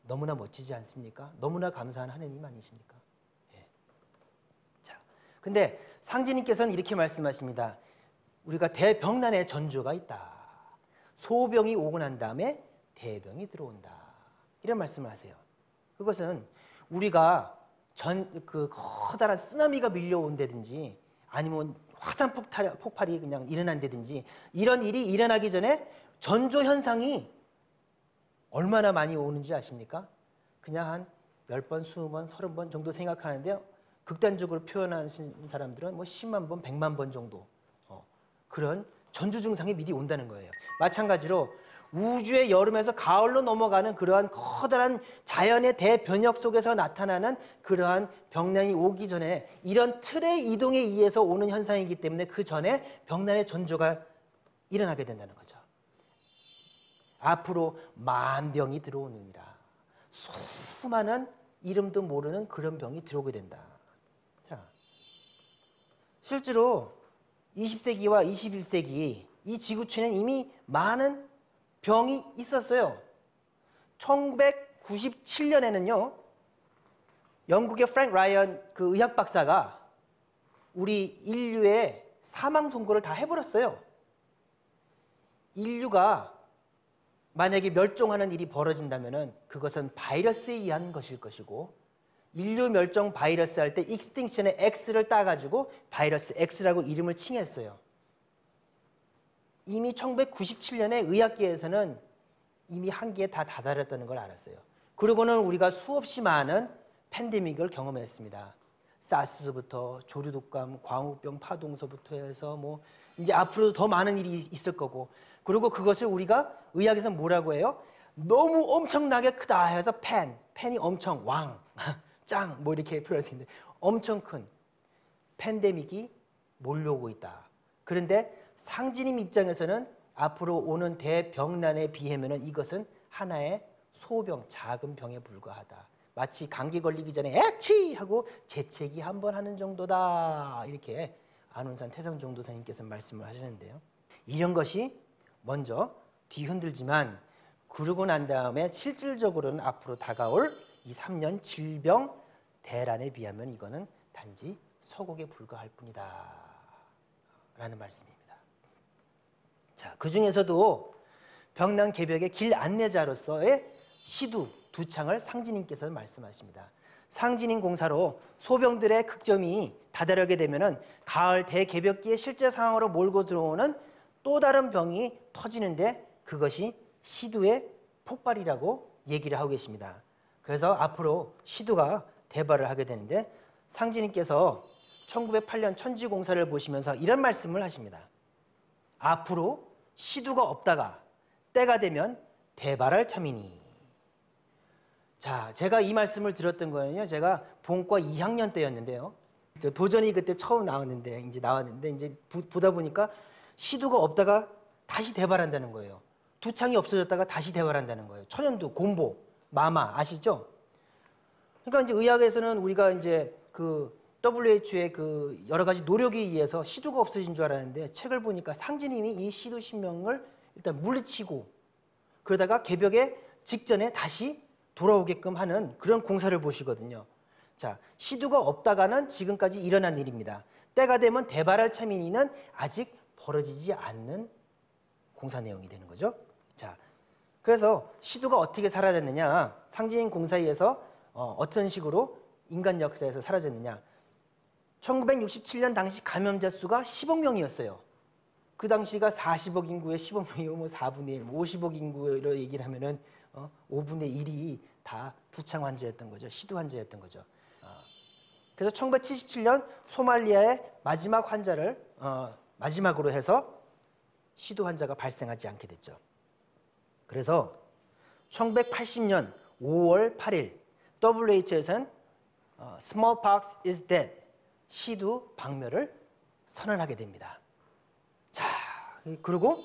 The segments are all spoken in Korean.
너무나 멋지지 않습니까? 너무나 감사한 하느님 아니십니까? 예. 자, 근데 상지님께서는 이렇게 말씀하십니다. 우리가 대병난의 전조가 있다. 소병이 오고 난 다음에 대병이 들어온다. 이런 말씀을 하세요. 그것은 우리가 그 커다란 쓰나미가 밀려온다든지 아니면 화산 폭발이 그냥 일어난다든지 이런 일이 일어나기 전에 전조 현상이 얼마나 많이 오는지 아십니까? 그냥 한 10번, 20번, 30번 정도 생각하는데요. 극단적으로 표현하신 사람들은 뭐 10만 번, 100만 번 정도 그런 전조 증상이 미리 온다는 거예요. 마찬가지로 우주의 여름에서 가을로 넘어가는 그러한 커다란 자연의 대변혁 속에서 나타나는 그러한 병난이 오기 전에 이런 틀의 이동에 의해서 오는 현상이기 때문에 그 전에 병난의 전조가 일어나게 된다는 거죠. 앞으로 만병이 들어오느니라. 수많은 이름도 모르는 그런 병이 들어오게 된다. 자, 실제로 20세기와 21세기 이 지구촌에는 이미 많은 병이 있었어요. 1997년에는요. 영국의 프랭크 라이언 그 의학 박사가 우리 인류의 사망 선고를 다 해버렸어요. 인류가 만약에 멸종하는 일이 벌어진다면 그것은 바이러스에 의한 것일 것이고 인류 멸종 바이러스 할 때 익스팅션의 X를 따가지고 바이러스 X라고 이름을 칭했어요. 이미 1997년에 의학계에서는 이미 한계에 다 다다랐다는 걸 알았어요. 그리고는 우리가 수없이 많은 팬데믹을 경험했습니다. 사스부터 조류독감, 광우병, 파동서부터 해서 뭐 이제 앞으로도 더 많은 일이 있을 거고 그리고 그것을 우리가 의학에서 뭐라고 해요? 너무 엄청나게 크다 해서 팬이 엄청 왕, 짱 뭐 이렇게 표현할 수 있는데 엄청 큰 팬데믹이 몰려오고 있다. 그런데 상진님 입장에서는 앞으로 오는 대병난에 비하면 이것은 하나의 소병, 작은 병에 불과하다. 마치 감기 걸리기 전에 액취! 하고 재채기 한 번 하는 정도다. 이렇게 안온산 태성정도사님께서 말씀을 하셨는데요. 이런 것이 먼저 뒤흔들지만 그러고 난 다음에 실질적으로는 앞으로 다가올 이 3년 질병 대란에 비하면 이거는 단지 서곡에 불과할 뿐이다. 라는 말씀입니다. 자, 그 중에서도 병난 개벽의 길 안내자로서의 시두 두 창을 상진님께서 말씀하십니다. 상진인 공사로 소병들의 극점이 다다르게 되면은 가을 대개벽기의 실제 상황으로 몰고 들어오는 또 다른 병이 터지는데 그것이 시두의 폭발이라고 얘기를 하고 계십니다. 그래서 앞으로 시두가 대발을 하게 되는데 상진님께서 1908년 천지공사를 보시면서 이런 말씀을 하십니다. 앞으로 시두가 없다가 때가 되면 대발할 참이니. 자, 제가 이 말씀을 들었던 거는요. 제가 본과 2학년 때였는데요. 도전이 그때 처음 나왔는데 이제 보다 보니까 시두가 없다가 다시 대발한다는 거예요. 두 창이 없어졌다가 다시 대발한다는 거예요. 천연두, 곰보, 마마 아시죠? 그러니까 이제 의학에서는 우리가 이제 그 WHO의 그 여러 가지 노력에 의해서 시두가 없어진 줄 알았는데 책을 보니까 상진님이 이 시두 신명을 일단 물리치고 그러다가 개벽의 직전에 다시 돌아오게끔 하는 그런 공사를 보시거든요. 자, 시두가 없다가는 지금까지 일어난 일입니다. 때가 되면 대발할 참인이는 아직 벌어지지 않는 공사 내용이 되는 거죠. 자, 그래서 시두가 어떻게 사라졌느냐? 상진 공사에서 어떤 식으로 인간 역사에서 사라졌느냐? 1967년 당시 감염자 수가 10억 명이었어요. 그 당시가 40억 인구에 10억 명이면 뭐 4분의 1, 50억 인구로 얘기를 하면은 5분의 1이 다 부창 환자였던 거죠. 시두 환자였던 거죠. 그래서 1977년 소말리아의 마지막 환자를 마지막으로 해서 시두 환자가 발생하지 않게 됐죠. 그래서 1980년 5월 8일 WHO에서는 smallpox is dead 시두 박멸을 선언하게 됩니다. 자, 그리고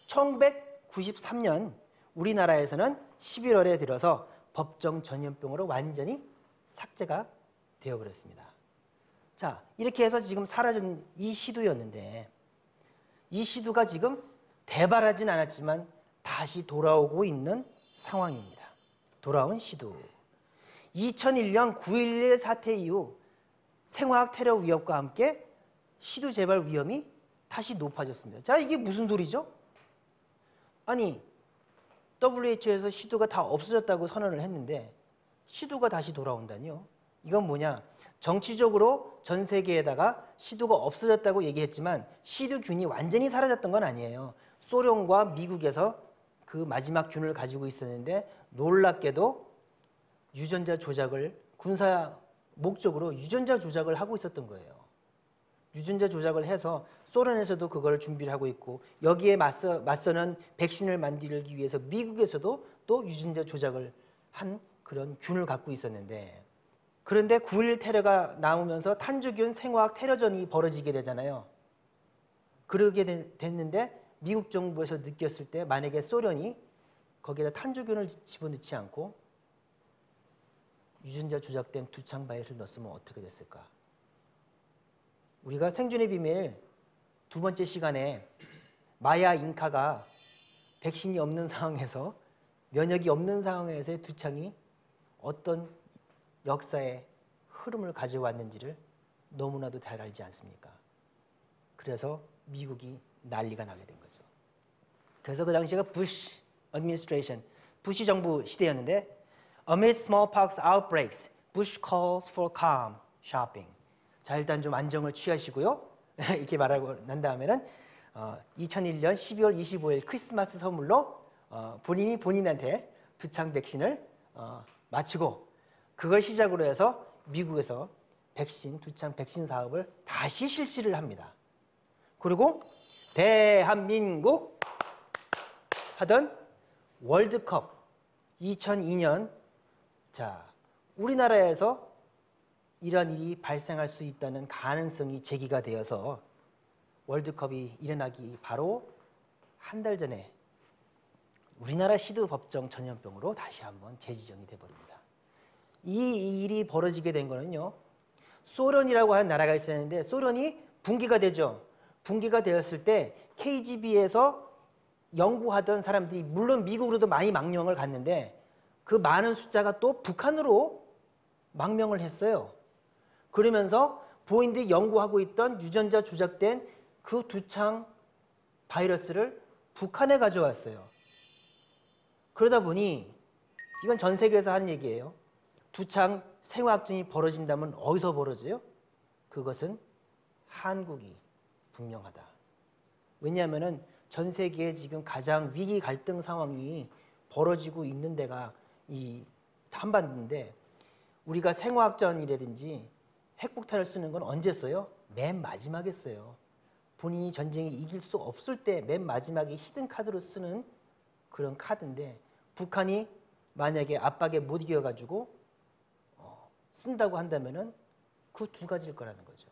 1993년 우리나라에서는 11월에 들어서 법정 전염병으로 완전히 삭제가 되어버렸습니다. 자, 이렇게 해서 지금 사라진 이 시두였는데 이 시두가 지금 대발하진 않았지만 다시 돌아오고 있는 상황입니다. 돌아온 시두. 2001년 9.11 사태 이후 생화학 테러 위협과 함께 시두 재발 위험이 다시 높아졌습니다. 자, 이게 무슨 소리죠? 아니, WHO에서 시두가 다 없어졌다고 선언을 했는데 시두가 다시 돌아온다니요. 이건 뭐냐? 정치적으로 전 세계에다가 시두가 없어졌다고 얘기했지만 시두균이 완전히 사라졌던 건 아니에요. 소련과 미국에서 그 마지막 균을 가지고 있었는데 놀랍게도 유전자 조작을 군사 목적으로 유전자 조작을 하고 있었던 거예요. 유전자 조작을 해서 소련에서도 그걸 준비를 하고 있고 여기에 맞서는 백신을 만들기 위해서 미국에서도 또 유전자 조작을 한 그런 균을 갖고 있었는데 그런데 9.11 테러가 나오면서 탄주균 생화학 테러전이 벌어지게 되잖아요. 그러게 됐는데 미국 정부에서 느꼈을 때 만약에 소련이 거기에다 탄주균을 집어넣지 않고 유전자 조작된 두창 바이러스를 넣었으면 어떻게 됐을까? 우리가 생존의 비밀 두 번째 시간에 마야 잉카가 백신이 없는 상황에서 면역이 없는 상황에서의 두창이 어떤 역사의 흐름을 가져왔는지를 너무나도 잘 알지 않습니까? 그래서 미국이 난리가 나게 된 거죠. 그래서 그 당시가 부시 administration, 부시 정부 시대였는데 Amid smallpox outbreaks, Bush calls for calm shopping. 자, 일단 좀 안정을 취하시고요. 이렇게 말하고 난 다음에는 2001년 12월 25일 크리스마스 선물로 본인이 본인한테 두창 백신을 마치고 그걸 시작으로 해서 미국에서 두창 백신 사업을 다시 실시를 합니다. 그리고 대한민국 하던 월드컵 2002년 자, 우리나라에서 이런 일이 발생할 수 있다는 가능성이 제기가 되어서 월드컵이 일어나기 바로 한 달 전에 우리나라 시두 법정 전염병으로 다시 한번 재지정이 돼버립니다. 이 일이 벌어지게 된 거는요. 소련이라고 하는 나라가 있었는데 소련이 붕괴가 되죠. 붕괴가 되었을 때 KGB에서 연구하던 사람들이 물론 미국으로도 많이 망명을 갔는데 그 많은 숫자가 또 북한으로 망명을 했어요. 그러면서 본인들이 연구하고 있던 유전자 조작된 그 두창 바이러스를 북한에 가져왔어요. 그러다 보니 이건 전 세계에서 하는 얘기예요. 두창 생화학전이 벌어진다면 어디서 벌어져요? 그것은 한국이 분명하다. 왜냐하면 전 세계에 지금 가장 위기 갈등 상황이 벌어지고 있는 데가 이 한반도인데 우리가 생화학전이라든지 핵폭탄을 쓰는 건 언제 써요? 맨 마지막에 써요. 본인이 전쟁에 이길 수 없을 때 맨 마지막에 히든 카드로 쓰는 그런 카드인데 북한이 만약에 압박에 못 이겨가지고 쓴다고 한다면은 그 두 가지일 거라는 거죠.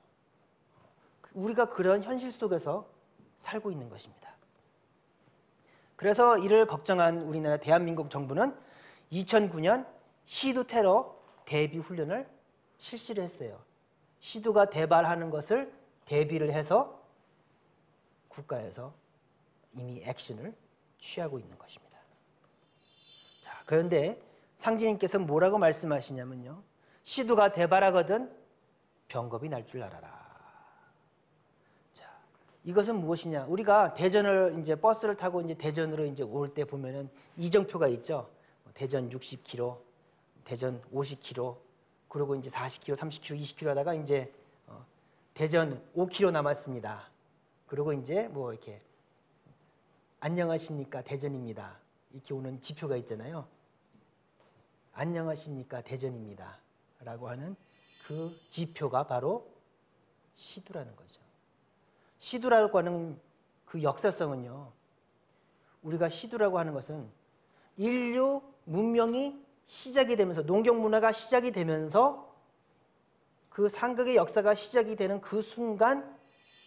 우리가 그런 현실 속에서 살고 있는 것입니다. 그래서 이를 걱정한 우리나라 대한민국 정부는 2009년 시두 테러 대비 훈련을 실시를 했어요. 시두가 대발하는 것을 대비를 해서 국가에서 이미 액션을 취하고 있는 것입니다. 자, 그런데 상지님께서 뭐라고 말씀하시냐면요. 시두가 대발하거든 병겁이 날 줄 알아라. 자, 이것은 무엇이냐? 우리가 대전을 이제 버스를 타고 이제 대전으로 이제 올 때 보면은 이정표가 있죠. 대전 60km, 대전 50km, 그리고 이제 40km, 30km, 20km 하다가 이제 대전 5km 남았습니다. 그리고 이제 뭐 이렇게 안녕하십니까 대전입니다. 이렇게 오는 지표가 있잖아요. 안녕하십니까 대전입니다. 라고 하는 그 지표가 바로 시두라는 거죠. 시두라고 하는 그 역사성은요. 우리가 시두라고 하는 것은 인류 문명이 시작이 되면서 농경 문화가 시작이 되면서 그 상극의 역사가 시작이 되는 그 순간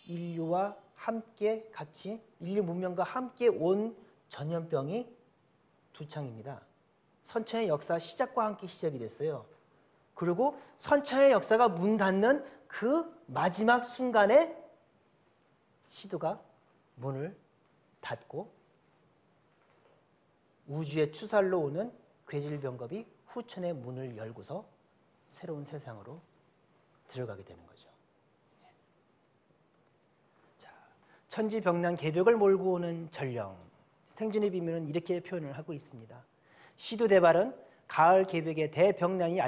인류와 함께 같이 인류 문명과 함께 온 전염병이 두창입니다. 선천의 역사 시작과 함께 시작이 됐어요. 그리고 선천의 역사가 문 닫는 그 마지막 순간에 시두가 문을 닫고 우주의 추살로 오는 괴질병겁이 후천의 문을 열고서 새로운 세상으로 들어가게 되는 거죠. 자, 천지병난 개벽을 몰고 오는 전령. 생존의 비밀은 이렇게 표현을 하고 있습니다. 시도대발은 가을 개벽의 대병난이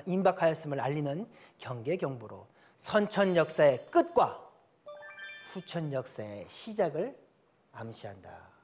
임박하였음을 알리는 경계경보로 선천 역사의 끝과 후천 역사의 시작을 암시한다.